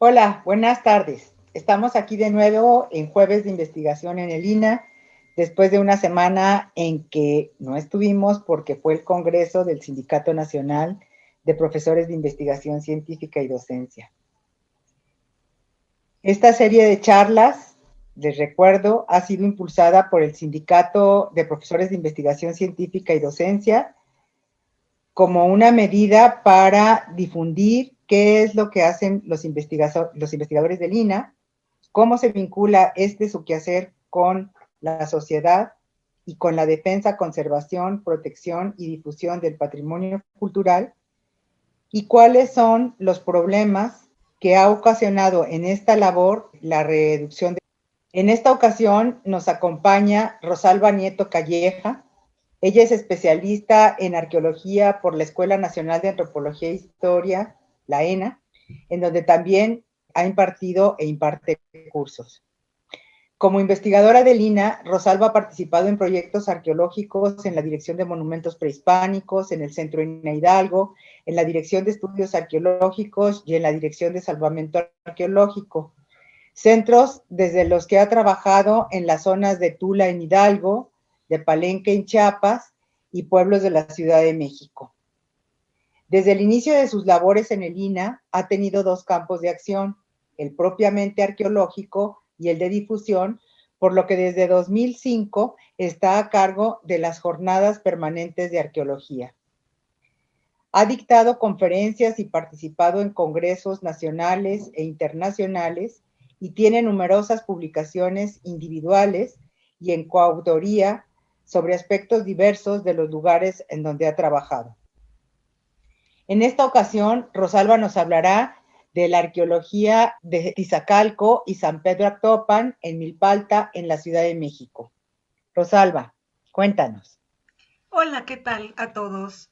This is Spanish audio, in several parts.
Hola, buenas tardes. Estamos aquí de nuevo en Jueves de Investigación en el INA, después de una semana en que no estuvimos porque fue el Congreso del Sindicato Nacional de Profesores de Investigación Científica y Docencia. Esta serie de charlas, les recuerdo, ha sido impulsada por el Sindicato de Profesores de Investigación Científica y Docencia como una medida para difundir qué es lo que hacen los investigadores del INA, cómo se vincula su quehacer con la sociedad y con la defensa, conservación, protección y difusión del patrimonio cultural, y cuáles son los problemas que ha ocasionado en esta labor la reducción de... En esta ocasión nos acompaña Rosalba Nieto Calleja. Ella es especialista en arqueología por la Escuela Nacional de Antropología e Historia, la ENA, en donde también ha impartido e imparte cursos. Como investigadora del INA, Rosalba ha participado en proyectos arqueológicos en la Dirección de Monumentos Prehispánicos, en el Centro INA Hidalgo, en la Dirección de Estudios Arqueológicos y en la Dirección de Salvamento Arqueológico. Centros desde los que ha trabajado en las zonas de Tula en Hidalgo, de Palenque en Chiapas y pueblos de la Ciudad de México. Desde el inicio de sus labores en el INA, ha tenido dos campos de acción, el propiamente arqueológico y el de difusión, por lo que desde 2005 está a cargo de las jornadas permanentes de arqueología. Ha dictado conferencias y participado en congresos nacionales e internacionales y tiene numerosas publicaciones individuales y en coautoría sobre aspectos diversos de los lugares en donde ha trabajado. En esta ocasión, Rosalba nos hablará de la arqueología de Tizacalco y San Pedro Actopan en Milpalta, en la Ciudad de México. Rosalba, cuéntanos. Hola, ¿qué tal a todos?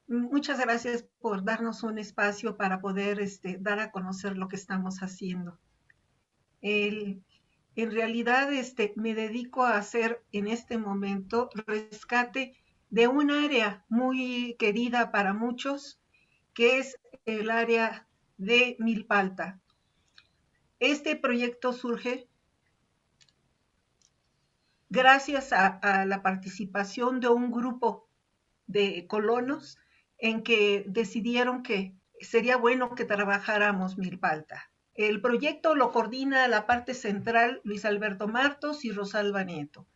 Muchas gracias por darnos un espacio para poder dar a conocer lo que estamos haciendo. El, en realidad, me dedico a hacer en este momento rescate de un área muy querida para muchos, que es el área de Milpalta. Este proyecto surge gracias a la participación de un grupo de colonos en que decidieron que sería bueno que trabajáramos Milpalta. El proyecto lo coordina la parte central Luis Alberto Martos y Rosalba Nieto.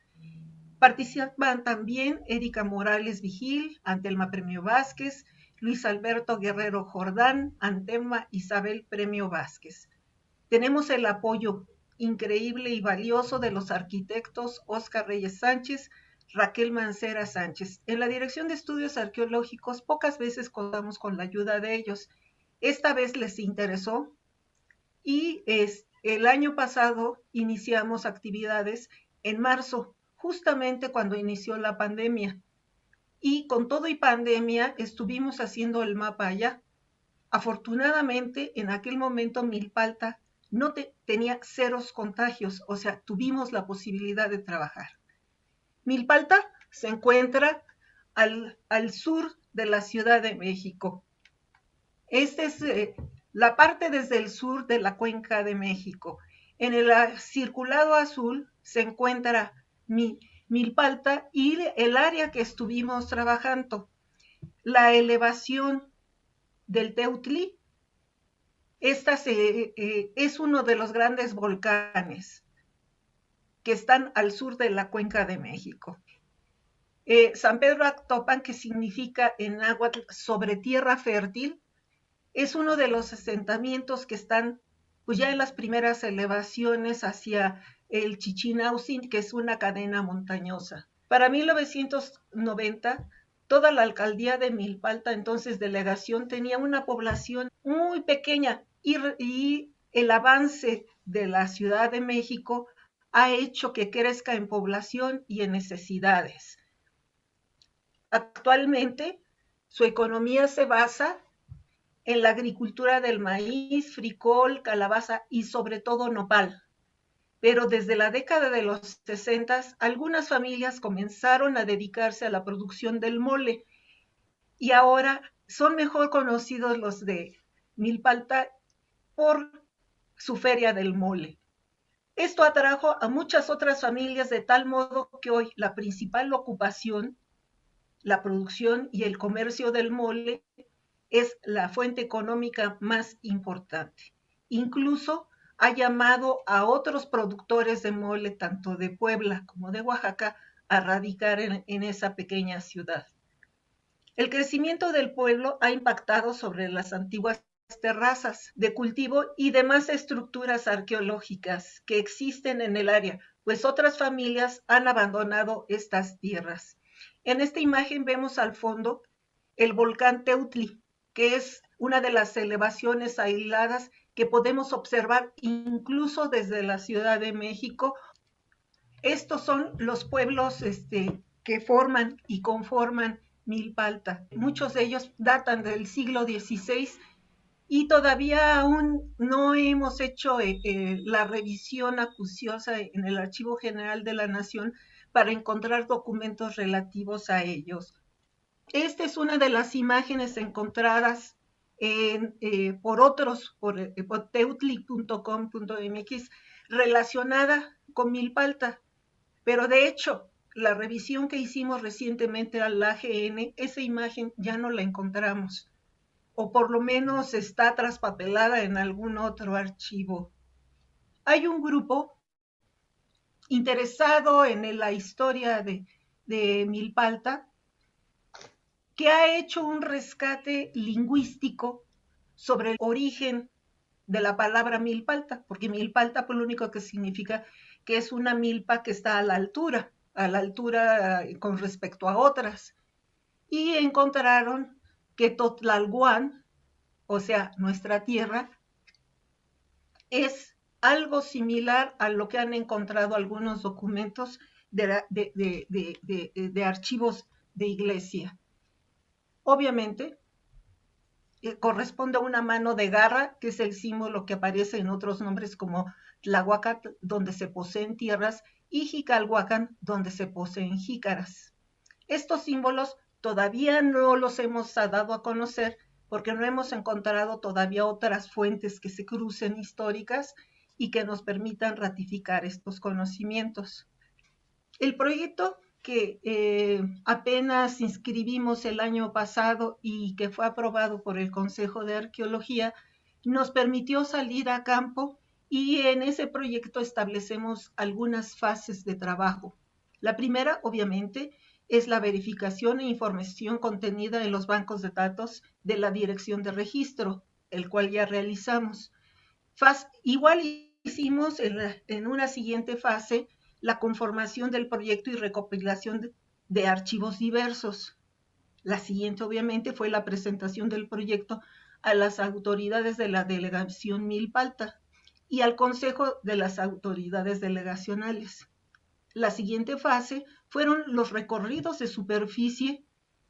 Participan también Erika Morales Vigil, Antelma Premio Vázquez, Luis Alberto Guerrero Jordán, Antelma Isabel Premio Vázquez. Tenemos el apoyo increíble y valioso de los arquitectos Óscar Reyes Sánchez, Raquel Mancera Sánchez. En la Dirección de Estudios Arqueológicos pocas veces contamos con la ayuda de ellos. Esta vez les interesó y el año pasado iniciamos actividades en marzo, justamente cuando inició la pandemia. Y con todo y pandemia estuvimos haciendo el mapa allá. Afortunadamente, en aquel momento Milpalta no tenía ceros contagios, o sea, tuvimos la posibilidad de trabajar. Milpalta se encuentra al sur de la Ciudad de México. Esta es la parte desde el sur de la Cuenca de México. En el circulado azul se encuentra Milpalta y el área que estuvimos trabajando. La elevación del Teutli, es uno de los grandes volcanes que están al sur de la Cuenca de México. San Pedro Actopan, que significa en náhuatl sobre tierra fértil, es uno de los asentamientos que están pues ya en las primeras elevaciones hacia el Chichinautzin, que es una cadena montañosa. Para 1990, toda la alcaldía de Milpalta, entonces delegación, tenía una población muy pequeña y el avance de la Ciudad de México ha hecho que crezca en población y en necesidades. Actualmente, su economía se basa en la agricultura del maíz, frijol, calabaza y sobre todo nopal. Pero desde la década de los 60, algunas familias comenzaron a dedicarse a la producción del mole y ahora son mejor conocidos los de Milpalta por su feria del mole. Esto atrajo a muchas otras familias de tal modo que hoy la principal ocupación, la producción y el comercio del mole es la fuente económica más importante. Incluso ha llamado a otros productores de mole, tanto de Puebla como de Oaxaca, a radicar en esa pequeña ciudad. El crecimiento del pueblo ha impactado sobre las antiguas terrazas de cultivo y demás estructuras arqueológicas que existen en el área, pues otras familias han abandonado estas tierras. En esta imagen vemos al fondo el volcán Teutli, que es una de las elevaciones aisladas que podemos observar incluso desde la Ciudad de México. Estos son los pueblos que forman y conforman Milpalta. Muchos de ellos datan del siglo XVI y todavía aún no hemos hecho la revisión acuciosa en el Archivo General de la Nación para encontrar documentos relativos a ellos. Esta es una de las imágenes encontradas por teutli.com.mx relacionada con Milpalta. Pero de hecho, la revisión que hicimos recientemente al AGN, esa imagen ya no la encontramos, o por lo menos está traspapelada en algún otro archivo. Hay un grupo interesado en la historia de Milpalta que ha hecho un rescate lingüístico sobre el origen de la palabra milpalta, porque milpalta pues lo único que significa que es una milpa que está a la altura con respecto a otras. Y encontraron que Totlalguán, o sea, nuestra tierra, es algo similar a lo que han encontrado algunos documentos de archivos de iglesia. Obviamente, corresponde a una mano de garra, que es el símbolo que aparece en otros nombres como Tlahuacat, donde se poseen tierras, y Jicalhuacan, donde se poseen jícaras. Estos símbolos todavía no los hemos dado a conocer porque no hemos encontrado todavía otras fuentes que se crucen históricas y que nos permitan ratificar estos conocimientos. El proyecto que apenas inscribimos el año pasado y que fue aprobado por el Consejo de Arqueología, nos permitió salir a campo y en ese proyecto establecemos algunas fases de trabajo. La primera, obviamente, es la verificación e información contenida en los bancos de datos de la Dirección de Registro, el cual ya realizamos. Igual hicimos en una siguiente fase la conformación del proyecto y recopilación de archivos diversos. La siguiente, obviamente, fue la presentación del proyecto a las autoridades de la delegación Milpalta y al Consejo de las Autoridades Delegacionales. La siguiente fase fueron los recorridos de superficie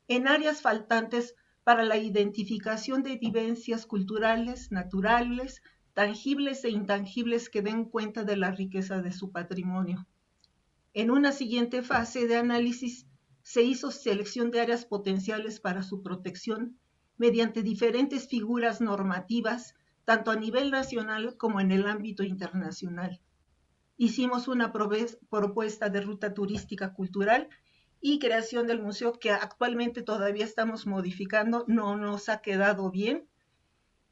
en áreas faltantes para la identificación de vivencias culturales, naturales, tangibles e intangibles que den cuenta de la riqueza de su patrimonio. En una siguiente fase de análisis se hizo selección de áreas potenciales para su protección mediante diferentes figuras normativas, tanto a nivel nacional como en el ámbito internacional. Hicimos una propuesta de ruta turística cultural y creación del museo que actualmente todavía estamos modificando, no nos ha quedado bien.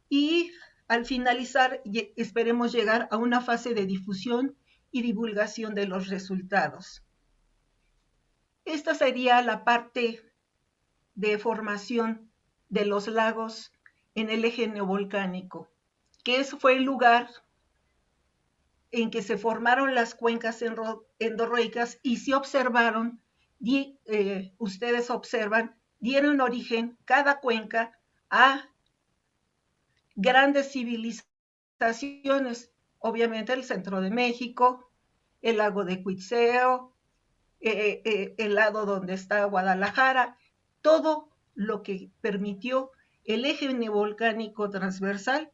Y al finalizar esperemos llegar a una fase de difusión y divulgación de los resultados. Esta sería la parte de formación de los lagos en el eje neovolcánico, que ese fue el lugar en que se formaron las cuencas endorreicas y se observaron, ustedes observan, dieron origen cada cuenca a grandes civilizaciones, obviamente el centro de México, el lago de Cuitzeo, el lado donde está Guadalajara, todo lo que permitió el eje neovolcánico transversal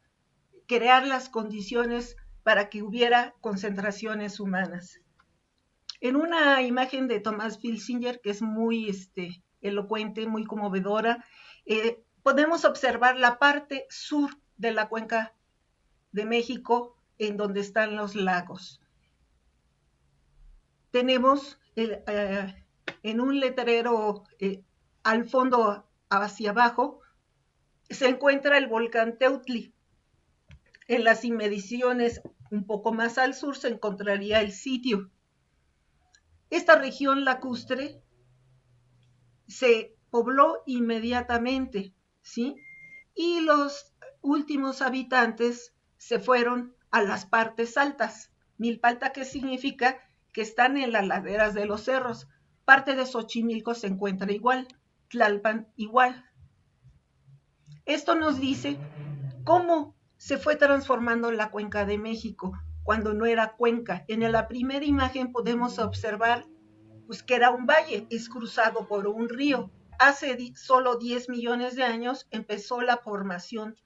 crear las condiciones para que hubiera concentraciones humanas. En una imagen de Tomás Filsinger, que es muy elocuente, muy conmovedora, podemos observar la parte sur de la cuenca de México, en donde están los lagos. Tenemos en un letrero al fondo hacia abajo, se encuentra el volcán Teutli. En las inmediaciones un poco más al sur se encontraría el sitio. Esta región lacustre se pobló inmediatamente, ¿sí? Y los últimos habitantes se fueron a las partes altas. Milpalta, ¿qué significa? Que están en las laderas de los cerros. Parte de Xochimilco se encuentra igual, Tlalpan igual. Esto nos dice cómo se fue transformando la cuenca de México cuando no era cuenca. En la primera imagen podemos observar pues, que era un valle, es cruzado por un río. Hace solo 10 millones de años empezó la formación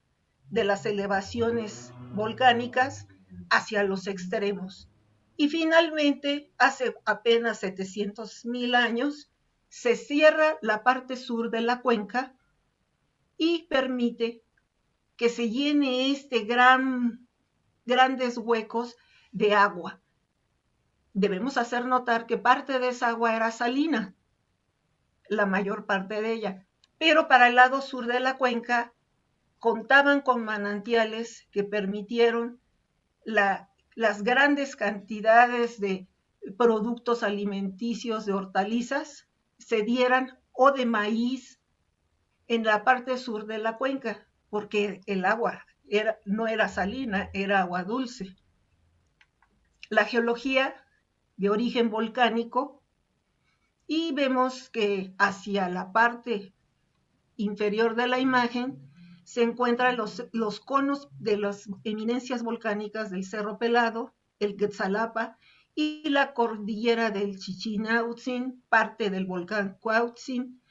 de las elevaciones volcánicas hacia los extremos. Y finalmente, hace apenas 700,000 años, se cierra la parte sur de la cuenca y permite que se llene grandes huecos de agua. Debemos hacer notar que parte de esa agua era salina, la mayor parte de ella, pero para el lado sur de la cuenca contaban con manantiales que permitieron las grandes cantidades de productos alimenticios, de hortalizas, se dieran, o de maíz en la parte sur de la cuenca, porque el agua no era salina, era agua dulce. La geología de origen volcánico, y vemos que hacia la parte inferior de la imagen se encuentran los conos de las eminencias volcánicas del Cerro Pelado, el Quetzalapa y la cordillera del Chichinautzin, parte del volcán Cuauhtzin,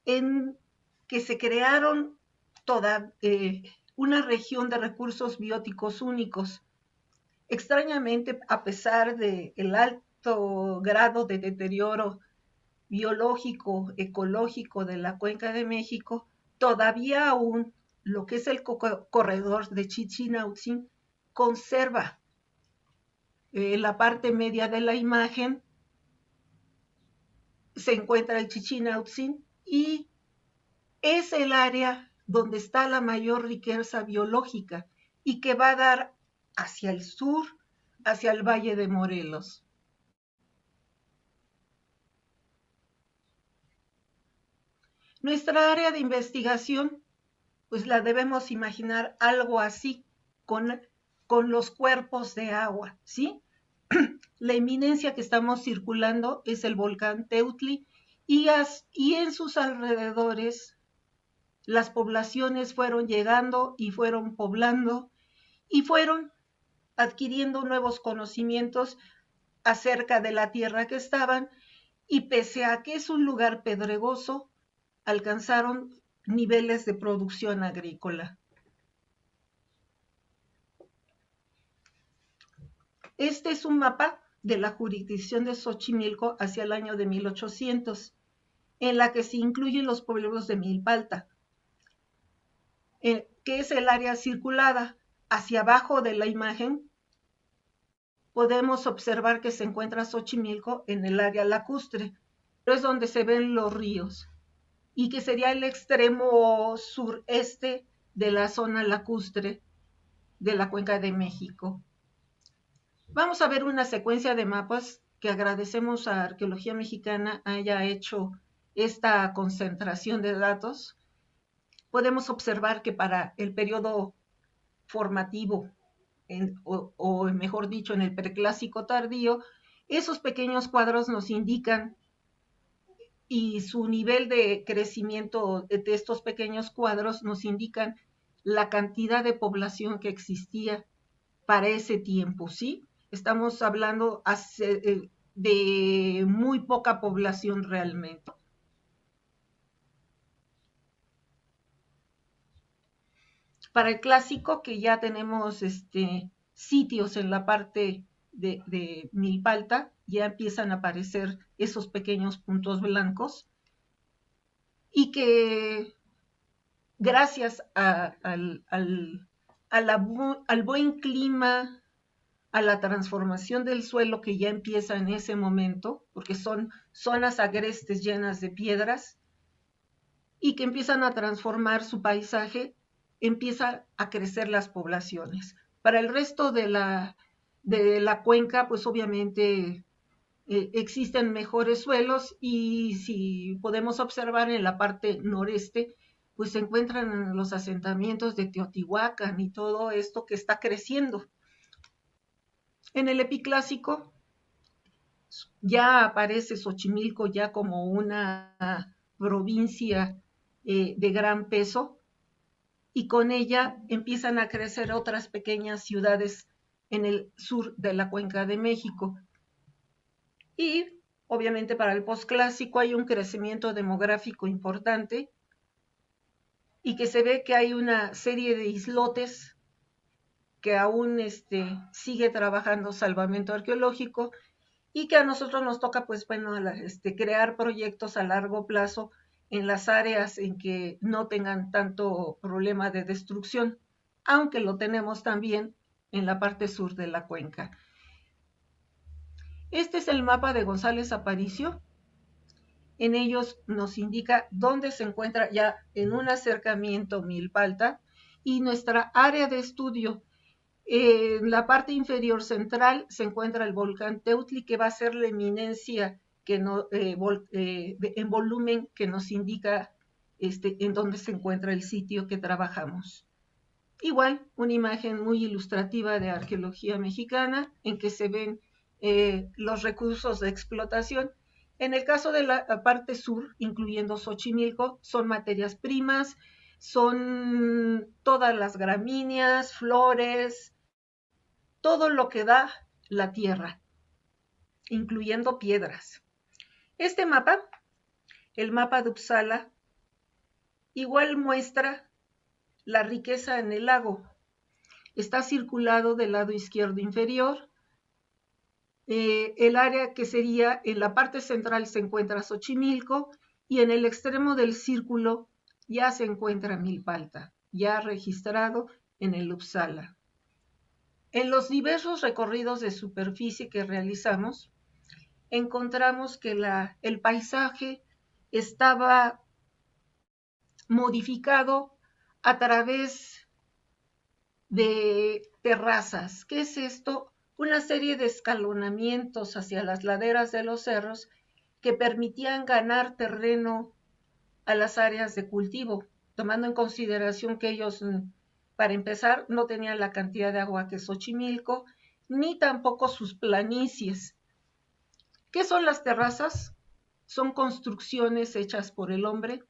en que se crearon toda una región de recursos bióticos únicos. Extrañamente, a pesar del alto grado de deterioro biológico, ecológico de la Cuenca de México, todavía aún lo que es el corredor de Chichinautzin conserva la parte media de la imagen, se encuentra el Chichinautzin y es el área donde está la mayor riqueza biológica y que va a dar hacia el sur, hacia el Valle de Morelos. Nuestra área de investigación, pues la debemos imaginar algo así, con los cuerpos de agua, ¿sí? La eminencia que estamos circulando es el volcán Teutli y en sus alrededores las poblaciones fueron llegando y fueron poblando y fueron adquiriendo nuevos conocimientos acerca de la tierra que estaban, y pese a que es un lugar pedregoso, alcanzaron niveles de producción agrícola. Este es un mapa de la jurisdicción de Xochimilco hacia el año de 1800, en la que se incluyen los pueblos de Milpalta, que es el área circulada. Hacia abajo de la imagen podemos observar que se encuentra Xochimilco en el área lacustre, pero es donde se ven los ríos, y que sería el extremo sureste de la zona lacustre de la Cuenca de México. Vamos a ver una secuencia de mapas que agradecemos a Arqueología Mexicana haya hecho esta concentración de datos. Podemos observar que para el periodo formativo, o mejor dicho, en el preclásico tardío, esos pequeños cuadros nos indican, y su nivel de crecimiento de estos pequeños cuadros nos indican la cantidad de población que existía para ese tiempo, ¿sí? Estamos hablando de muy poca población realmente. Para el clásico, que ya tenemos sitios en la parte de Milpalta, ya empiezan a aparecer esos pequeños puntos blancos, y que gracias al buen clima a la transformación del suelo que ya empieza en ese momento, porque son zonas agrestes llenas de piedras, y que empiezan a transformar su paisaje, empiezan a crecer las poblaciones. Para el resto de la cuenca, pues obviamente existen mejores suelos, y si podemos observar en la parte noreste, pues se encuentran los asentamientos de Teotihuacán y todo esto que está creciendo. En el epiclásico ya aparece Xochimilco ya como una provincia de gran peso, y con ella empiezan a crecer otras pequeñas ciudades en el sur de la Cuenca de México. Y obviamente para el posclásico hay un crecimiento demográfico importante, y que se ve que hay una serie de islotes que aún sigue trabajando salvamento arqueológico, y que a nosotros nos toca, pues bueno, crear proyectos a largo plazo en las áreas en que no tengan tanto problema de destrucción, aunque lo tenemos también en la parte sur de la cuenca. Este es el mapa de González Aparicio. En ellos nos indica dónde se encuentra ya en un acercamiento Milpalta y nuestra área de estudio. En la parte inferior central se encuentra el volcán Teutli, que va a ser la eminencia que no, en volumen que nos indica en dónde se encuentra el sitio que trabajamos. Igual, una imagen muy ilustrativa de arqueología mexicana en que se ven los recursos de explotación. En el caso de la parte sur, incluyendo Xochimilco, son materias primas, son todas las gramíneas, flores, todo lo que da la tierra, incluyendo piedras. Este mapa, el mapa de Uppsala, igual muestra la riqueza en el lago. Está circulado del lado izquierdo inferior. El área que sería en la parte central se encuentra Xochimilco, y en el extremo del círculo ya se encuentra Milpalta, ya registrado en el Uppsala. En los diversos recorridos de superficie que realizamos, encontramos que el paisaje estaba modificado a través de terrazas. ¿Qué es esto? Una serie de escalonamientos hacia las laderas de los cerros que permitían ganar terreno a las áreas de cultivo, tomando en consideración que ellos, para empezar, no tenían la cantidad de agua que Xochimilco, ni tampoco sus planicies. ¿Qué son las terrazas? Son construcciones hechas por el hombre,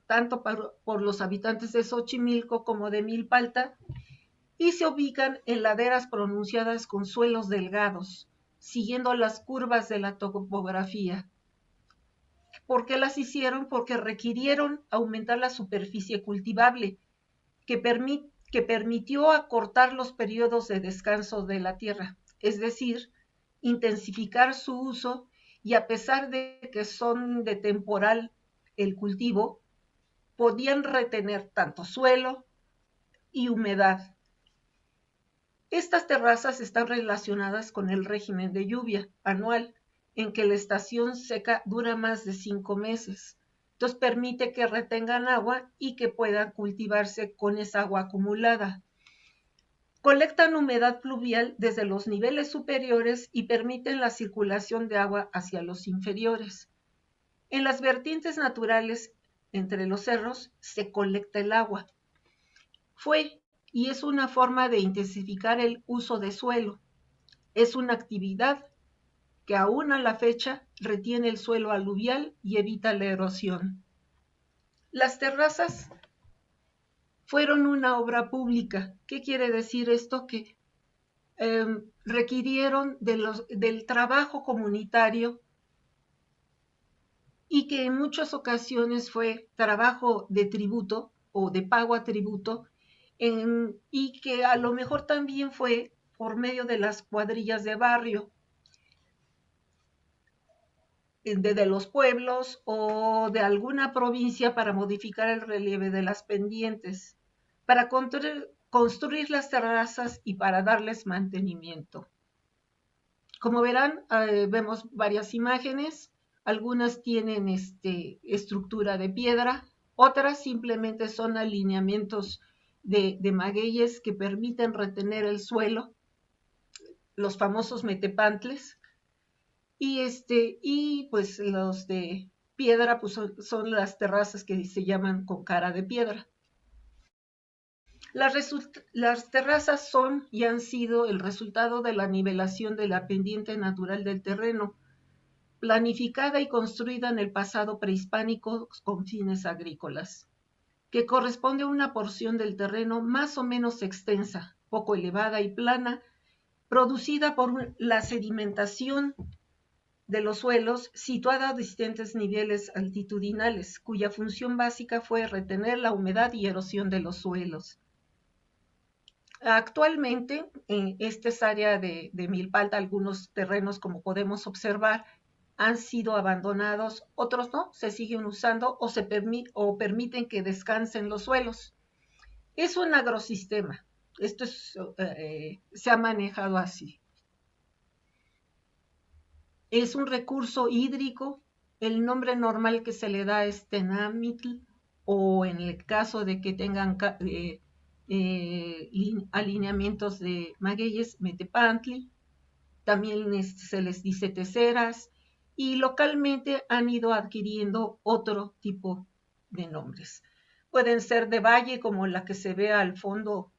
tanto por los habitantes de Xochimilco como de Milpalta, y se ubican en laderas pronunciadas con suelos delgados, siguiendo las curvas de la topografía. ¿Por qué las hicieron? Porque requirieron aumentar la superficie cultivable, que permitió acortar los periodos de descanso de la tierra, es decir, intensificar su uso, y a pesar de que son de temporal el cultivo, podían retener tanto suelo y humedad. Estas terrazas están relacionadas con el régimen de lluvia anual, en que la estación seca dura más de 5 meses. Entonces permite que retengan agua y que puedan cultivarse con esa agua acumulada. Colectan humedad pluvial desde los niveles superiores y permiten la circulación de agua hacia los inferiores. En las vertientes naturales, entre los cerros, se colecta el agua. Fue y es una forma de intensificar el uso de suelo. Es una actividad que aún a la fecha retiene el suelo aluvial y evita la erosión. Las terrazas fueron una obra pública. ¿Qué quiere decir esto? Que requirieron del trabajo comunitario, y que en muchas ocasiones fue trabajo de tributo o de pago a tributo, y que a lo mejor también fue por medio de las cuadrillas de barrio, de los pueblos o de alguna provincia, para modificar el relieve de las pendientes. Para construir las terrazas y para darles mantenimiento. Como verán, vemos varias imágenes, algunas tienen estructura de piedra, otras simplemente son alineamientos de magueyes que permiten retener el suelo, los famosos metepantles, y pues los de piedra pues son las terrazas que se llaman con cara de piedra. Las terrazas son y han sido el resultado de la nivelación de la pendiente natural del terreno, planificada y construida en el pasado prehispánico con fines agrícolas, que corresponde a una porción del terreno más o menos extensa, poco elevada y plana, producida por la sedimentación de los suelos situada a distintos niveles altitudinales, cuya función básica fue retener la humedad y erosión de los suelos. Actualmente, esta es área de Milpalta, algunos terrenos, como podemos observar, han sido abandonados, otros no, se siguen usando o permiten que descansen los suelos. Es un agrosistema, esto se ha manejado así. Es un recurso hídrico, el nombre normal que se le da es tenamitl, o en el caso de que tengan alineamientos de magueyes, metepantli, también se les dice teceras, y localmente han ido adquiriendo otro tipo de nombres. Pueden ser de valle, como la que se ve al fondo,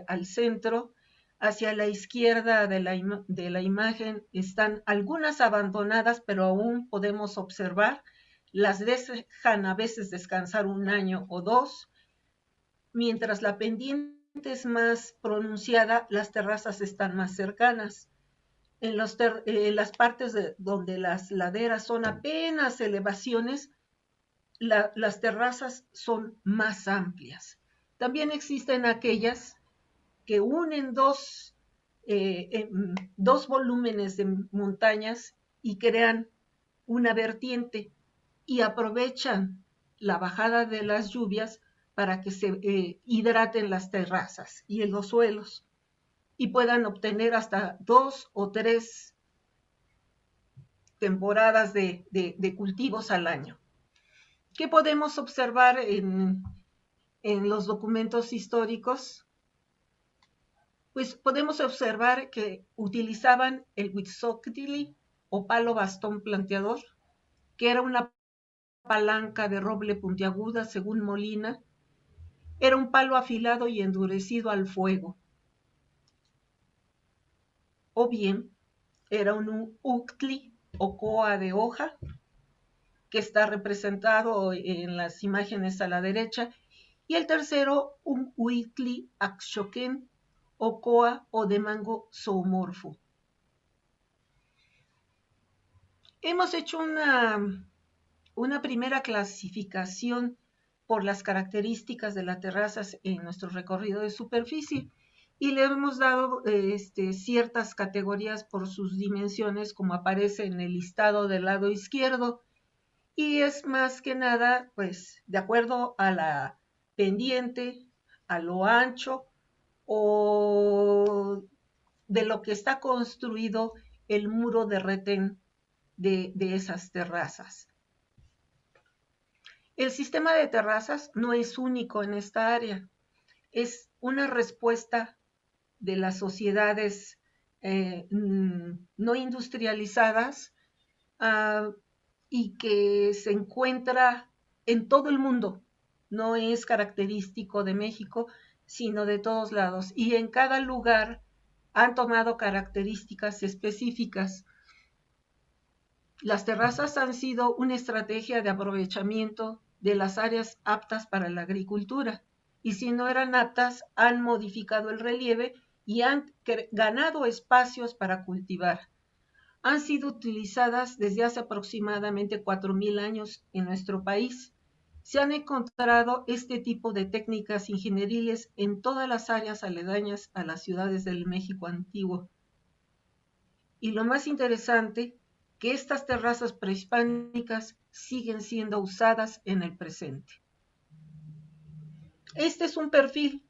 al centro. Hacia la izquierda de la imagen están algunas abandonadas, pero aún podemos observar. Las dejan a veces descansar un año o dos. Mientras la pendiente es más pronunciada, las terrazas están más cercanas. En las partes donde las laderas son apenas elevaciones, las terrazas son más amplias. También existen aquellas que unen dos volúmenes de montañas y crean una vertiente y aprovechan la bajada de las lluvias para que se hidraten las terrazas y en los suelos y puedan obtener hasta 2 o 3 temporadas de cultivos al año. ¿Qué podemos observar en los documentos históricos? Pues podemos observar que utilizaban el huitzoctli o palo bastón planteador, que era una palanca de roble puntiaguda, según Molina. Era un palo afilado y endurecido al fuego. O bien, era un uctli o coa de hoja, que está representado en las imágenes a la derecha, y el tercero, un huitli axoquén, o coa o de mango zoomorfo. Hemos hecho una primera clasificación por las características de las terrazas en nuestro recorrido de superficie y le hemos dado ciertas categorías por sus dimensiones, como aparece en el listado del lado izquierdo, y es más que nada, pues, de acuerdo a la pendiente, a lo ancho o de lo que está construido el muro de retén de esas terrazas. El sistema de terrazas no es único en esta área, es una respuesta de las sociedades no industrializadas y que se encuentra en todo el mundo, no es característico de México, sino de todos lados, y en cada lugar han tomado características específicas. Las terrazas han sido una estrategia de aprovechamiento de las áreas aptas para la agricultura, y si no eran aptas, han modificado el relieve y han ganado espacios para cultivar. Han sido utilizadas desde hace aproximadamente 4,000 años en nuestro país. Se han encontrado este tipo de técnicas ingenieriles en todas las áreas aledañas a las ciudades del México antiguo. Y lo más interesante, que estas terrazas prehispánicas siguen siendo usadas en el presente. Este es un perfil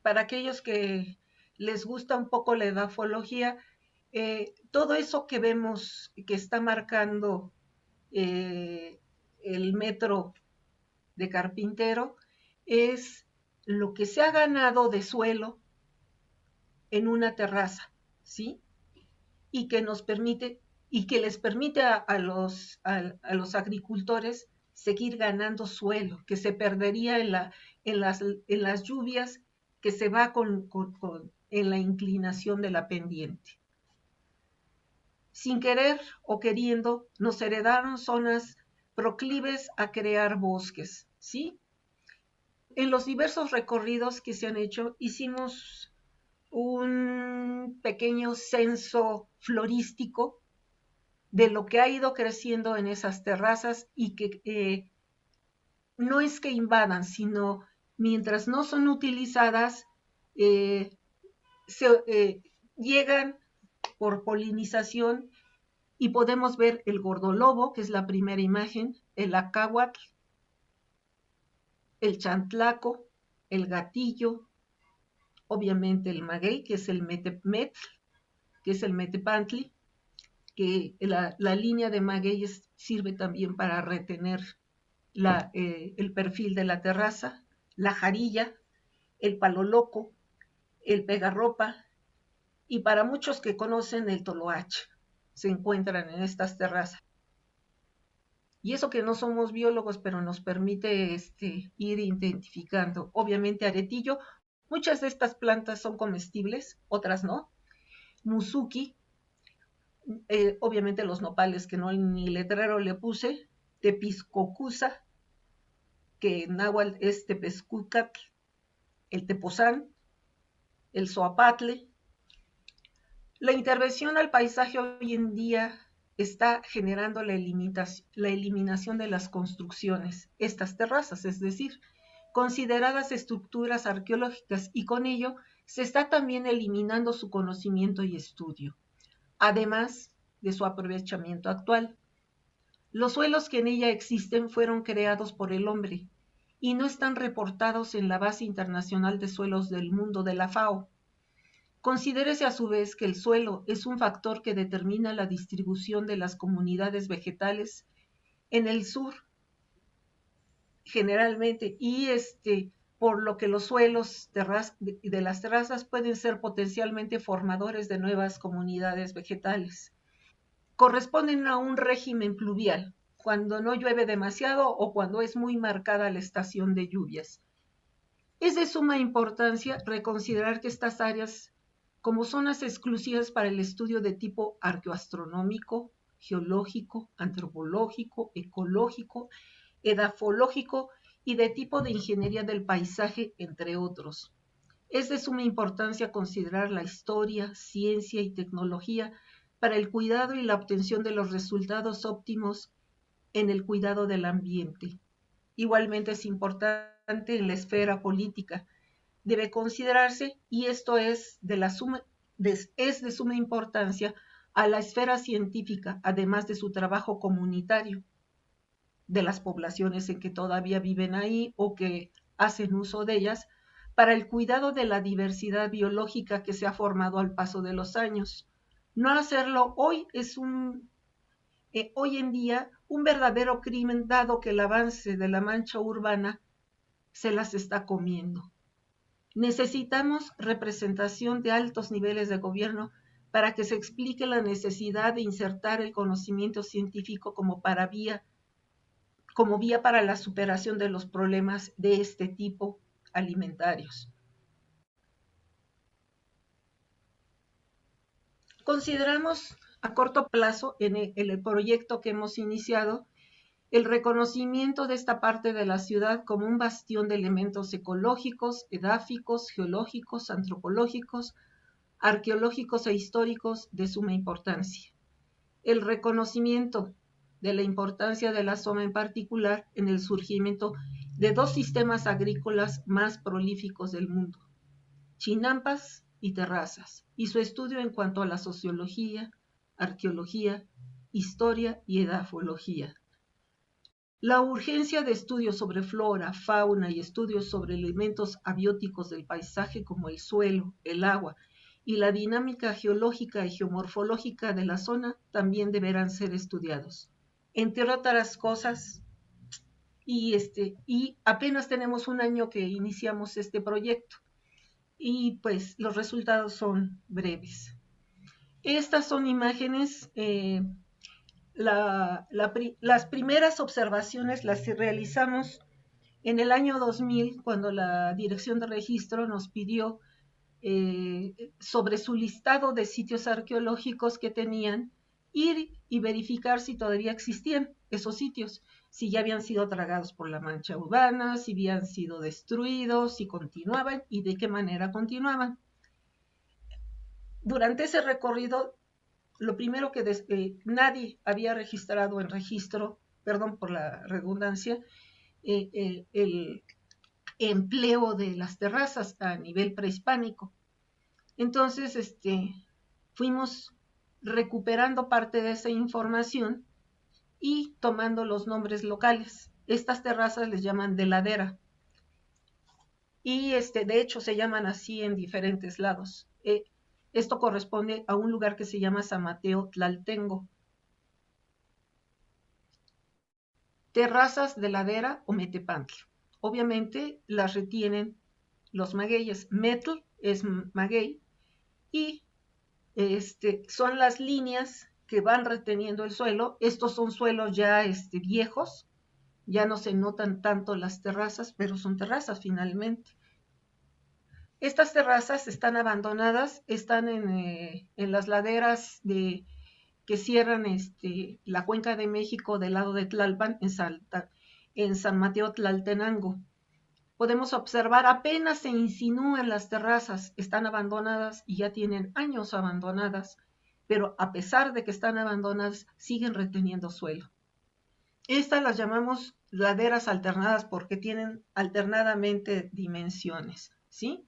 para aquellos que les gusta un poco la edafología, todo eso que vemos que está marcando el metro de carpintero es lo que se ha ganado de suelo en una terraza, ¿sí? Y que nos permite y que les permite a los agricultores seguir ganando suelo, que se perdería en las lluvias, que se va en la inclinación de la pendiente. Sin querer o queriendo, nos heredaron zonas proclives a crear bosques, ¿sí? En los diversos recorridos que se han hecho, hicimos un pequeño censo florístico de lo que ha ido creciendo en esas terrazas y que no es que invadan, sino mientras no son utilizadas, eh, llegan por polinización y podemos ver el gordolobo, que es la primera imagen, el acahuatl, el chantlaco, el gatillo, obviamente el maguey, que es el metemetl, que es el metepantli, que la línea de magueyes sirve también para retener el perfil de la terraza, la jarilla, el palo loco, el pegarropa y para muchos que conocen el toloache se encuentran en estas terrazas. Y eso que no somos biólogos, pero nos permite ir identificando. Obviamente aretillo, muchas de estas plantas son comestibles, otras no. Musuki, obviamente los nopales que no ni letrero le puse. Tepiscocusa, que en náhuatl es tepezcucatl, el tepozán, el zoapatle. La intervención al paisaje hoy en día está generando la eliminación de las construcciones, estas terrazas, es decir, consideradas estructuras arqueológicas, y con ello se está también eliminando su conocimiento y estudio, además de su aprovechamiento actual. Los suelos que en ella existen fueron creados por el hombre y no están reportados en la Base Internacional de Suelos del Mundo de la FAO. Considérese a su vez que el suelo es un factor que determina la distribución de las comunidades vegetales en el sur, generalmente, y por lo que los suelos de las terrazas pueden ser potencialmente formadores de nuevas comunidades vegetales. Corresponden a un régimen pluvial, cuando no llueve demasiado o cuando es muy marcada la estación de lluvias. Es de suma importancia reconsiderar que estas áreas, como zonas exclusivas para el estudio de tipo arqueoastronómico, geológico, antropológico, ecológico, edafológico y de tipo de ingeniería del paisaje, entre otros. Es de suma importancia considerar la historia, ciencia y tecnología para el cuidado y la obtención de los resultados óptimos en el cuidado del ambiente. Igualmente es importante en la esfera política. Debe considerarse, y esto es de suma importancia, a la esfera científica, además de su trabajo comunitario, de las poblaciones en que todavía viven ahí o que hacen uso de ellas, para el cuidado de la diversidad biológica que se ha formado al paso de los años. No hacerlo hoy es hoy en día un verdadero crimen, dado que el avance de la mancha urbana se las está comiendo. Necesitamos representación de altos niveles de gobierno para que se explique la necesidad de insertar el conocimiento científico como vía para la superación de los problemas de este tipo alimentarios. Consideramos a corto plazo en el proyecto que hemos iniciado el reconocimiento de esta parte de la ciudad como un bastión de elementos ecológicos, edáficos, geológicos, antropológicos, arqueológicos e históricos de suma importancia. El reconocimiento de la importancia de la zona en particular en el surgimiento de dos sistemas agrícolas más prolíficos del mundo, chinampas y terrazas, y su estudio en cuanto a la sociología, arqueología, historia y edafología. La urgencia de estudios sobre flora, fauna y estudios sobre elementos abióticos del paisaje como el suelo, el agua y la dinámica geológica y geomorfológica de la zona también deberán ser estudiados. Entre otras cosas, y apenas tenemos un año que iniciamos este proyecto y pues los resultados son breves. Estas son imágenes, las primeras observaciones las realizamos en el año 2000 cuando la Dirección de Registro nos pidió sobre su listado de sitios arqueológicos que tenían, ir y verificar si todavía existían esos sitios, si ya habían sido tragados por la mancha urbana, si habían sido destruidos, si continuaban y de qué manera continuaban. Durante ese recorrido, lo primero que nadie había registrado en registro, perdón por la redundancia, el empleo de las terrazas a nivel prehispánico. Entonces, fuimos recuperando parte de esa información y tomando los nombres locales. Estas terrazas les llaman de ladera. Y de hecho se llaman así en diferentes lados. Esto corresponde a un lugar que se llama San Mateo Tlaltengo. Terrazas de ladera o metepantla. Obviamente las retienen los magueyes. Metl es maguey y son las líneas que van reteniendo el suelo. Estos son suelos ya viejos, ya no se notan tanto las terrazas, pero son terrazas finalmente. Estas terrazas están abandonadas, están en las laderas que cierran la cuenca de México del lado de Tlalpan, en San Mateo Tlaltenango. Podemos observar, apenas se insinúan las terrazas, están abandonadas y ya tienen años abandonadas, pero a pesar de que están abandonadas, siguen reteniendo suelo. Estas las llamamos laderas alternadas porque tienen alternadamente dimensiones, ¿sí?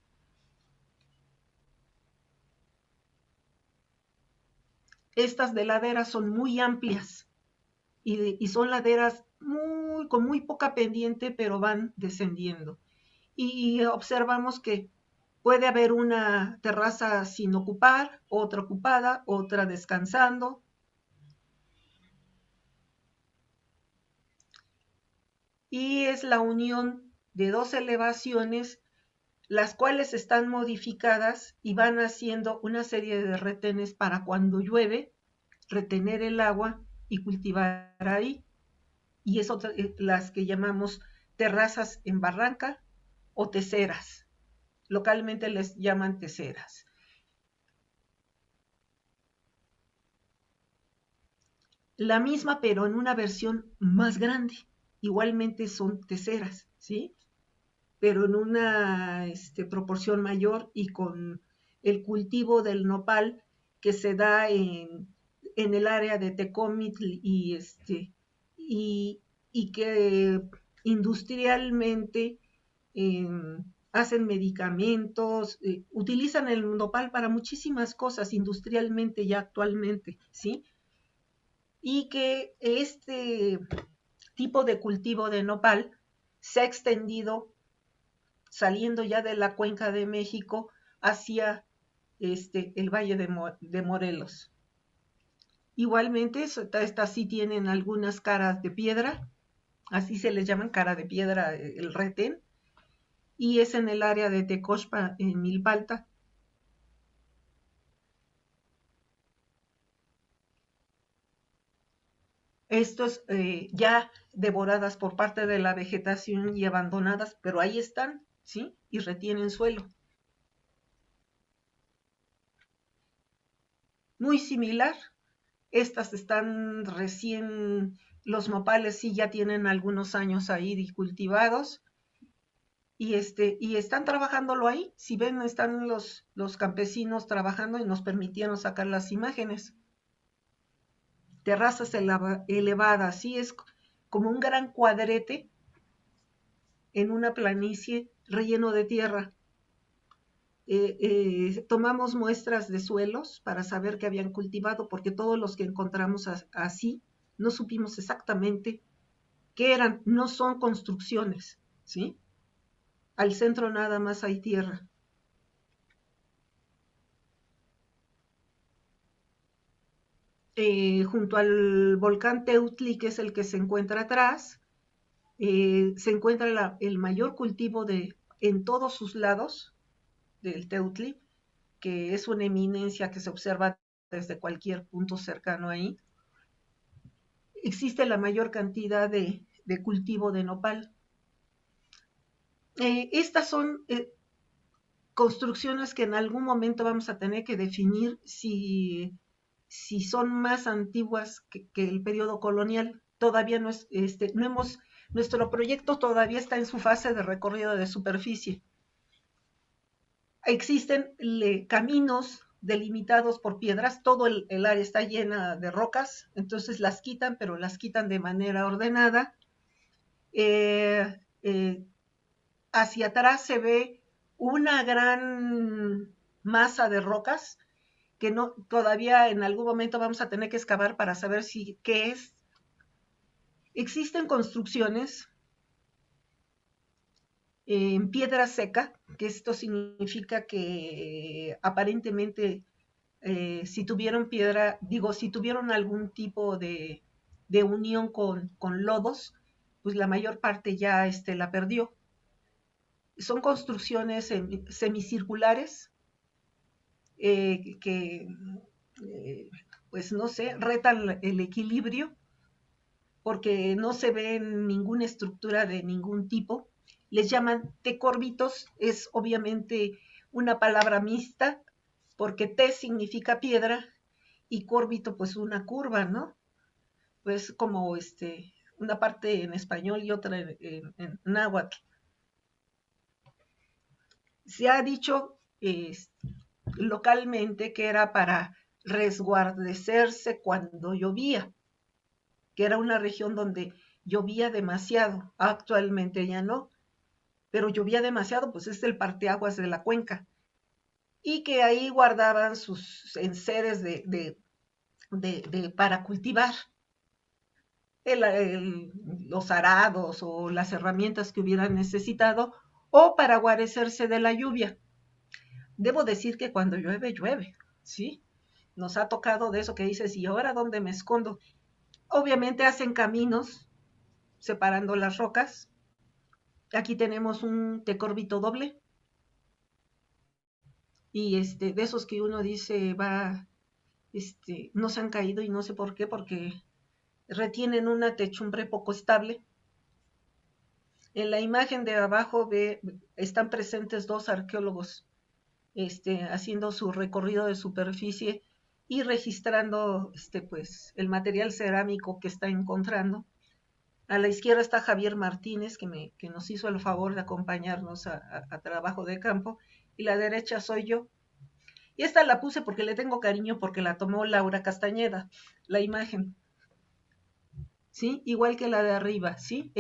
Estas de laderas son muy amplias y son laderas con muy poca pendiente, pero van descendiendo. Y observamos que puede haber una terraza sin ocupar, otra ocupada, otra descansando. Y es la unión de dos elevaciones, las cuales están modificadas y van haciendo una serie de retenes para cuando llueve, retener el agua y cultivar ahí. Y es las que llamamos terrazas en barranca o teceras. Localmente les llaman teceras. La misma, pero en una versión más grande. Igualmente son teceras, ¿sí? Pero en una proporción mayor y con el cultivo del nopal que se da en el área de Tecomitl y que industrialmente hacen medicamentos, utilizan el nopal para muchísimas cosas industrialmente ya actualmente, ¿sí? Y que este tipo de cultivo de nopal se ha extendido saliendo ya de la cuenca de México hacia el Valle de Morelos. Igualmente, estas sí tienen algunas caras de piedra, así se les llaman cara de piedra el retén, y es en el área de Tecoxpa, en Milpalta. Estos ya devoradas por parte de la vegetación y abandonadas, pero ahí están, ¿sí? Y retienen suelo. Muy similar, estas están recién, los nopales sí ya tienen algunos años ahí cultivados, y están trabajándolo ahí. Si ven, están los campesinos trabajando y nos permitieron sacar las imágenes. Terrazas elevadas, sí, es como un gran cuadrete en una planicie relleno de tierra. Tomamos muestras de suelos para saber que habían cultivado, porque todos los que encontramos así no supimos exactamente ¿Qué eran? No son construcciones, ¿sí? Al centro nada más hay tierra. Junto al volcán Teutli, que es el que se encuentra atrás, se encuentra el mayor cultivo en todos sus lados del Teutli, que es una eminencia que se observa desde cualquier punto cercano ahí. Existe la mayor cantidad de cultivo de nopal. Estas son construcciones que en algún momento vamos a tener que definir si son más antiguas que el periodo colonial. Todavía no es, no hemos, nuestro proyecto todavía está en su fase de recorrido de superficie. Existen caminos delimitados por piedras, todo el área está llena de rocas, entonces las quitan, pero las quitan de manera ordenada. Eh, eh, Hacia atrás se ve una gran masa de rocas que no, todavía en algún momento vamos a tener que excavar para saber qué es. Existen construcciones en piedra seca, que esto significa que aparentemente si tuvieron piedra, digo, si tuvieron algún tipo de unión con lodos, pues la mayor parte ya la perdió. Son construcciones semicirculares que, pues no sé, retan el equilibrio porque no se ve ninguna estructura de ningún tipo. Les llaman tecórbitos, es obviamente una palabra mixta, porque T significa piedra y córbito pues una curva, ¿no? Pues como una parte en español y otra en náhuatl. Se ha dicho localmente que era para resguardecerse cuando llovía, que era una región donde llovía demasiado. Actualmente ya no, pero llovía demasiado, pues es el parteaguas de la cuenca. Y que ahí guardaban sus enseres para cultivar los arados o las herramientas que hubieran necesitado o para guarecerse de la lluvia. Debo decir que cuando llueve, llueve, ¿sí? Nos ha tocado de eso que dices, ¿y ahora dónde me escondo? Obviamente hacen caminos separando las rocas. Aquí tenemos un tecórbito doble y de esos que uno dice no se han caído y no sé por qué, porque retienen una techumbre poco estable. En la imagen de abajo están presentes dos arqueólogos haciendo su recorrido de superficie y registrando pues, el material cerámico que está encontrando. A la izquierda está Javier Martínez, que nos hizo el favor de acompañarnos a trabajo de campo, y la derecha soy yo. Y esta la puse porque le tengo cariño, porque la tomó Laura Castañeda, la imagen. ¿Sí? Igual que la de arriba, ¿sí?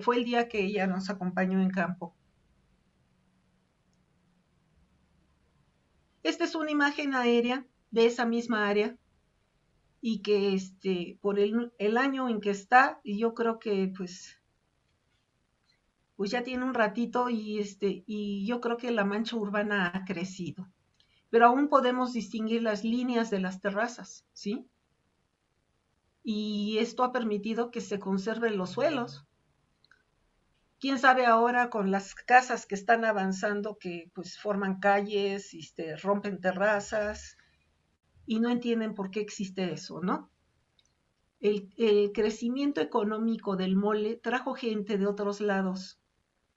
Fue el día que ella nos acompañó en campo. Esta es una imagen aérea de esa misma área y que por el año en que está, y yo creo que pues ya tiene un ratito y yo creo que la mancha urbana ha crecido. Pero aún podemos distinguir las líneas de las terrazas, ¿sí? Y esto ha permitido que se conserven los suelos. Quién sabe ahora con las casas que están avanzando que pues forman calles, rompen terrazas y no entienden por qué existe eso, ¿no? El crecimiento económico del mole trajo gente de otros lados.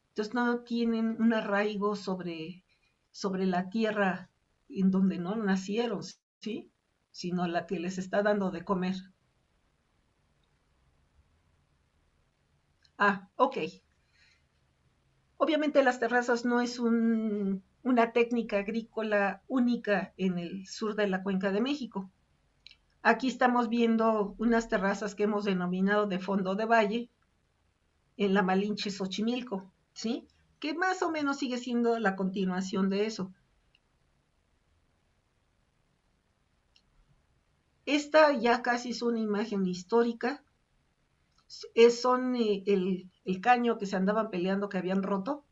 Entonces no tienen un arraigo sobre la tierra en donde no nacieron, ¿sí? Sino la que les está dando de comer. Ah, ok. Obviamente las terrazas no es una técnica agrícola única en el sur de la Cuenca de México. Aquí estamos viendo unas terrazas que hemos denominado de fondo de valle en la Malinche Xochimilco, ¿sí? Que más o menos sigue siendo la continuación de eso. Esta ya casi es una imagen histórica Son el caño que se andaban peleando, que habían roto,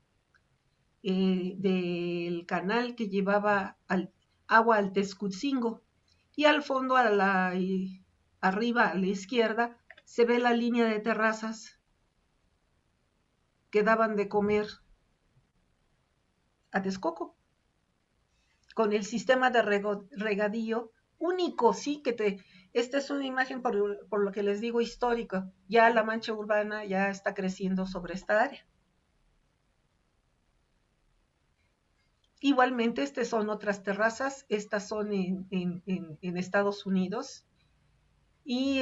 del canal que llevaba agua al Texcutzingo. Y al fondo, arriba a la izquierda, se ve la línea de terrazas que daban de comer a Texcoco, con el sistema de regadío único, sí, esta es una imagen por lo que les digo histórica. Ya la mancha urbana ya está creciendo sobre esta área. Igualmente, estas son otras terrazas, estas son en Estados Unidos. Y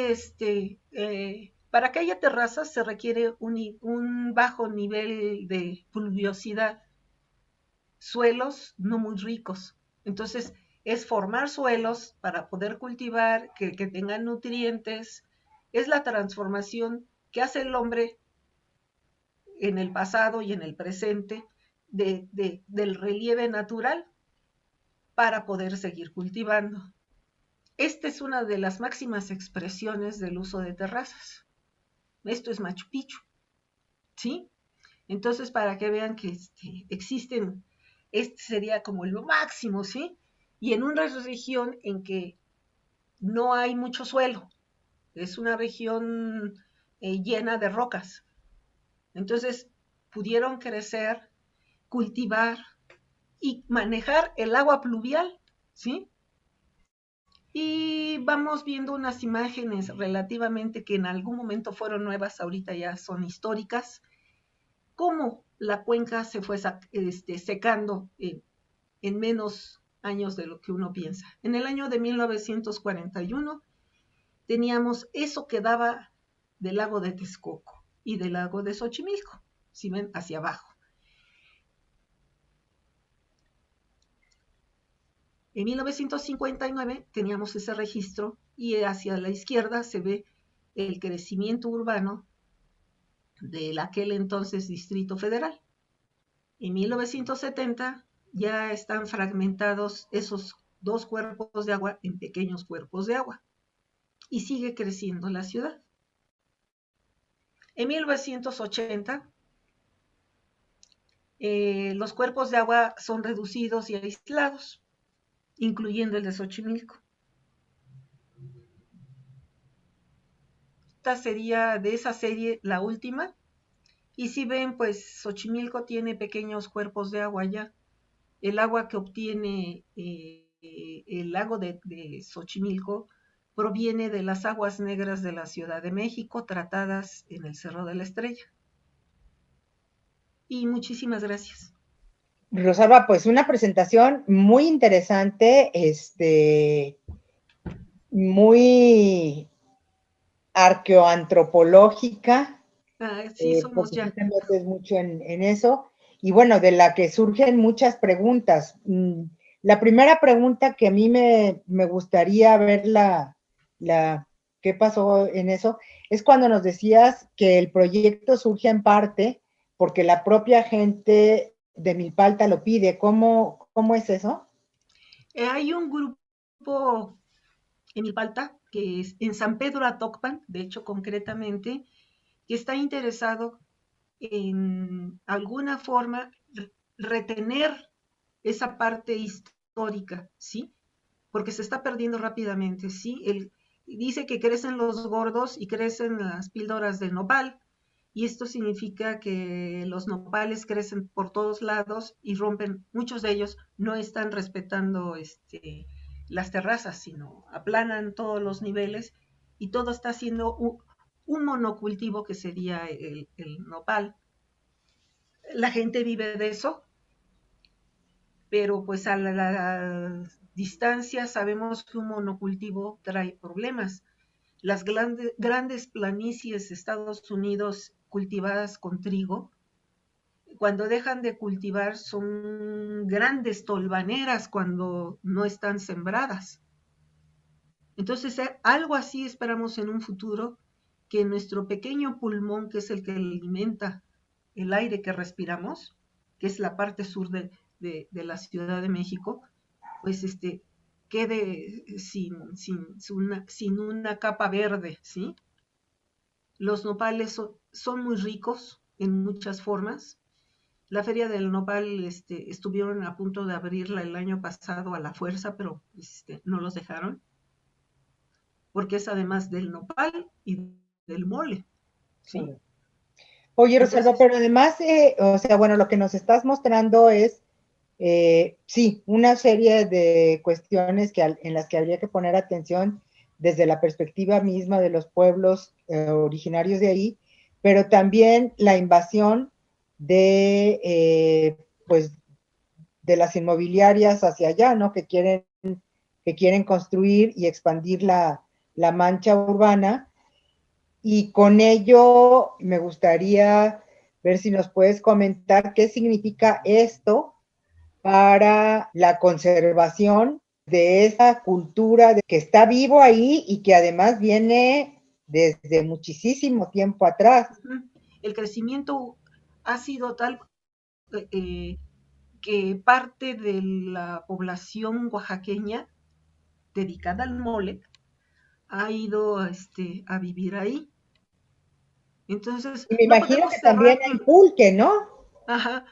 para que haya terrazas se requiere un bajo nivel de pluviosidad, suelos no muy ricos. Entonces, es formar suelos para poder cultivar, que tengan nutrientes. Es la transformación que hace el hombre en el pasado y en el presente del relieve natural para poder seguir cultivando. Esta es una de las máximas expresiones del uso de terrazas. Esto es Machu Picchu, ¿sí? Entonces, para que vean que existen, este sería como lo máximo, ¿sí? Y en una región en que no hay mucho suelo, es una región llena de rocas. Entonces, pudieron crecer, cultivar y manejar el agua pluvial, ¿sí? Y vamos viendo unas imágenes relativamente que en algún momento fueron nuevas, ahorita ya son históricas, cómo la cuenca se fue secando en menos años de lo que uno piensa. En el año de 1941 teníamos eso que daba del lago de Texcoco y del lago de Xochimilco, si ven hacia abajo. En 1959 teníamos ese registro y hacia la izquierda se ve el crecimiento urbano del aquel entonces Distrito Federal. En 1970 ya están fragmentados esos dos cuerpos de agua en pequeños cuerpos de agua y sigue creciendo la ciudad. En 1980 los cuerpos de agua son reducidos y aislados, incluyendo el de Xochimilco. Esta sería de esa serie la última. Y si ven, pues Xochimilco tiene pequeños cuerpos de agua ya. El agua que obtiene el lago de Xochimilco proviene de las aguas negras de la Ciudad de México, tratadas en el Cerro de la Estrella. Y muchísimas gracias. Rosalba, pues una presentación muy interesante, muy arqueoantropológica. Sí, somos porque ya. tú te metes mucho en eso, y bueno, de la que surgen muchas preguntas. La primera pregunta que a mí me gustaría ver qué pasó en eso, es cuando nos decías que el proyecto surge en parte porque la propia gente de Milpalta lo pide. ¿Cómo es eso? Hay un grupo en Milpalta, que es en San Pedro Atocpan, de hecho concretamente, que está interesado en alguna forma retener esa parte histórica, ¿sí? Porque se está perdiendo rápidamente, ¿sí? Dice que crecen los gordos y crecen las píldoras de nopal, y esto significa que los nopales crecen por todos lados y rompen, muchos de ellos no están respetando las terrazas, sino aplanan todos los niveles y todo está haciendo un monocultivo que sería el nopal. La gente vive de eso, pero pues a la distancia sabemos que un monocultivo trae problemas. Las grandes planicies de Estados Unidos cultivadas con trigo, cuando dejan de cultivar son grandes tolvaneras cuando no están sembradas. Entonces, algo así esperamos en un futuro, que nuestro pequeño pulmón, que es el que alimenta el aire que respiramos, que es la parte sur de la Ciudad de México, pues quede sin una capa verde, ¿sí? Los nopales son muy ricos en muchas formas. La feria del nopal estuvieron a punto de abrirla el año pasado a la fuerza, pero no los dejaron, porque es además del nopal y del mole, ¿sí? Claro. Oye, Rosalba, Entonces, pero además, o sea, bueno, lo que nos estás mostrando es, sí, una serie de cuestiones en las que habría que poner atención desde la perspectiva misma de los pueblos originarios de ahí, pero también la invasión pues, de las inmobiliarias hacia allá, ¿no? Que quieren construir y expandir la mancha urbana. Y con ello me gustaría ver si nos puedes comentar qué significa esto para la conservación de esa cultura que está vivo ahí y que además viene desde muchísimo tiempo atrás. el crecimiento ha sido tal eh, que parte de la población oaxaqueña dedicada al mole ha ido a vivir ahí. Entonces, Y me no imagino podemos que también cerrar, hay pulque, ¿no? ajá,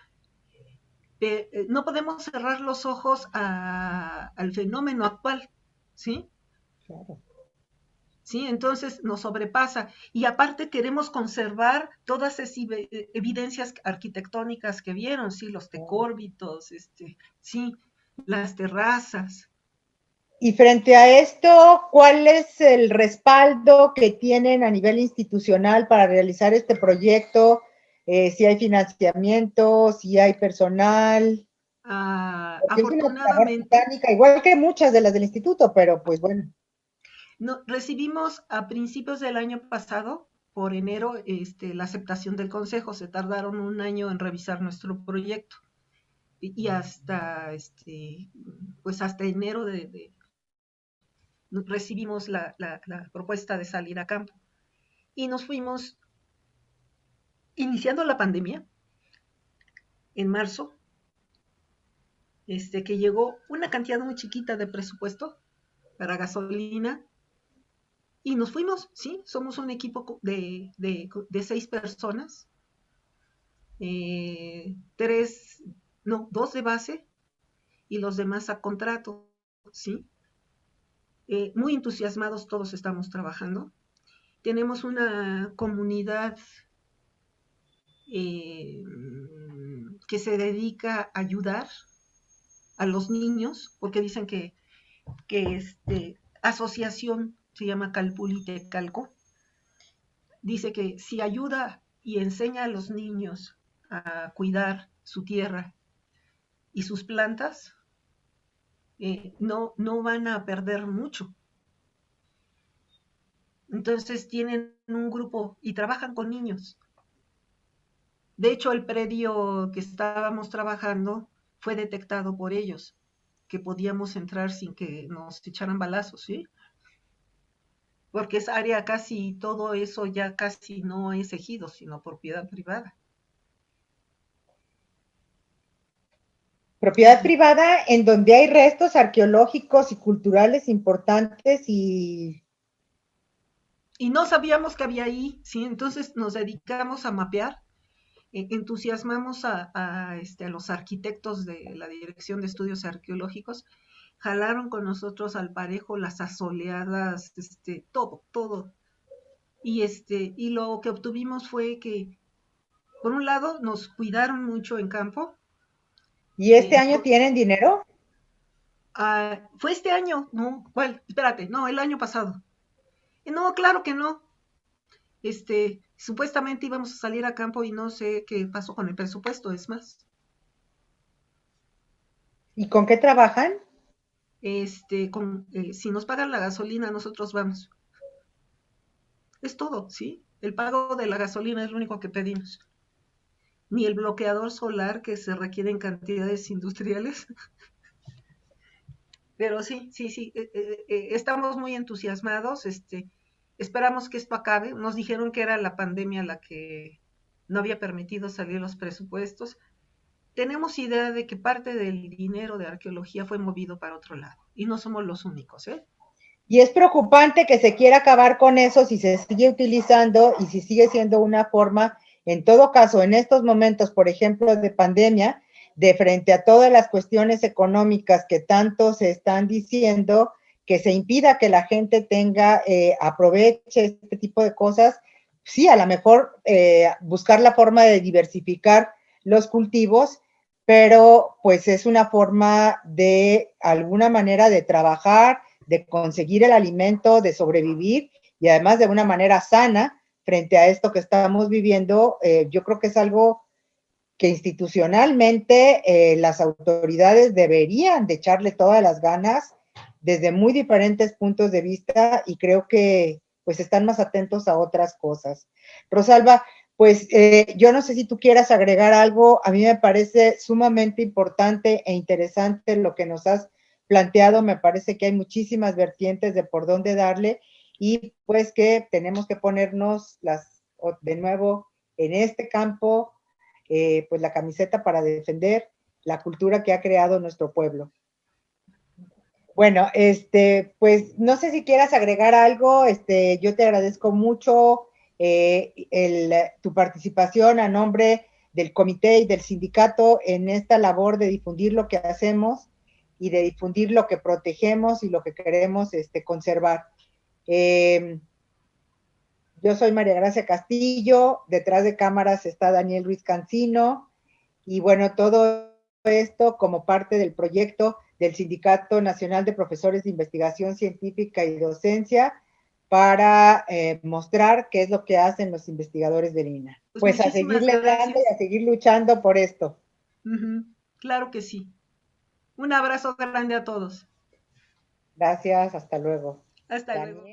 no podemos cerrar los ojos al fenómeno actual, ¿sí? Claro. ¿Sí? Entonces nos sobrepasa. Y aparte queremos conservar todas esas evidencias arquitectónicas que vieron, ¿sí? Los decórbitos, sí, las terrazas. Y frente a esto, ¿cuál es el respaldo que tienen a nivel institucional para realizar este proyecto? Si hay financiamiento, si hay personal, porque es una labor Afortunadamente, titánica, igual que muchas de las del instituto, pero pues bueno. no, recibimos a principios del año pasado, por enero, la aceptación del consejo. Se tardaron un año en revisar nuestro proyecto. Y hasta, pues hasta enero recibimos la propuesta de salir a campo. Y nos fuimos, iniciando la pandemia, en marzo, que llegó una cantidad muy chiquita de presupuesto para gasolina. Y nos fuimos, ¿sí? Somos un equipo de 6 personas, tres, no, dos de base y los demás a contrato, ¿sí? Muy entusiasmados todos estamos trabajando. Tenemos una comunidad eh, que se dedica a ayudar a los niños, porque dicen que asociación se llama Calpulite Calco, dice que si ayuda y enseña a los niños a cuidar su tierra y sus plantas, no van a perder mucho. Entonces tienen un grupo y trabajan con niños. De hecho, el predio que estábamos trabajando fue detectado por ellos, que podíamos entrar sin que nos echaran balazos, ¿sí? Porque es área casi, todo eso ya casi no es ejido, sino propiedad privada. Propiedad privada en donde hay restos arqueológicos y culturales importantes Y no sabíamos que había ahí, ¿sí? Entonces nos dedicamos a mapear, entusiasmamos a los arquitectos de la Dirección de Estudios Arqueológicos, jalaron con nosotros al parejo las asoleadas, todo, todo. Y lo que obtuvimos fue que, por un lado, nos cuidaron mucho en campo. y este eh, año por- tienen dinero. Fue este año, no, ¿cuál? Espérate, no, el año pasado. No, claro que no. Supuestamente íbamos a salir a campo y no sé qué pasó con el presupuesto, es más. ¿Y con qué trabajan? Si nos pagan la gasolina, nosotros vamos. Es todo, ¿sí? El pago de la gasolina es lo único que pedimos. Ni el bloqueador solar que se requiere en cantidades industriales. Pero sí, sí, sí, estamos muy entusiasmados. Esperamos que esto acabe. Nos dijeron que era la pandemia la que no había permitido salir los presupuestos. Tenemos idea de que parte del dinero de arqueología fue movido para otro lado y no somos los únicos, ¿eh? Y es preocupante que se quiera acabar con eso si se sigue utilizando y si sigue siendo una forma, en todo caso, en estos momentos, por ejemplo, de pandemia, de frente a todas las cuestiones económicas que tanto se están diciendo, que se impida que la gente tenga, aproveche este tipo de cosas, sí, a lo mejor buscar la forma de diversificar los cultivos, pero pues es una forma de alguna manera de trabajar, de conseguir el alimento, de sobrevivir y además de una manera sana frente a esto que estamos viviendo. Yo creo que es algo que institucionalmente las autoridades deberían de echarle todas las ganas desde muy diferentes puntos de vista y creo que pues están más atentos a otras cosas. Rosalba, pues yo no sé si tú quieras agregar algo, a mí me parece sumamente importante e interesante lo que nos has planteado, me parece que hay muchísimas vertientes de por dónde darle y pues que tenemos que ponernos de nuevo en este campo, pues la camiseta para defender la cultura que ha creado nuestro pueblo. Bueno, pues no sé si quieras agregar algo, yo te agradezco mucho tu participación a nombre del comité y del sindicato en esta labor de difundir lo que hacemos y de difundir lo que protegemos y lo que queremos conservar. Yo soy María Gracia Castillo, detrás de cámaras está Daniel Ruiz Cancino, y bueno, todo esto como parte del proyecto del Sindicato Nacional de Profesores de Investigación Científica y Docencia para mostrar qué es lo que hacen los investigadores del INAH. Pues a seguirle dando y a seguir luchando por esto. Claro que sí. Un abrazo grande a todos. Gracias, hasta luego. Hasta luego.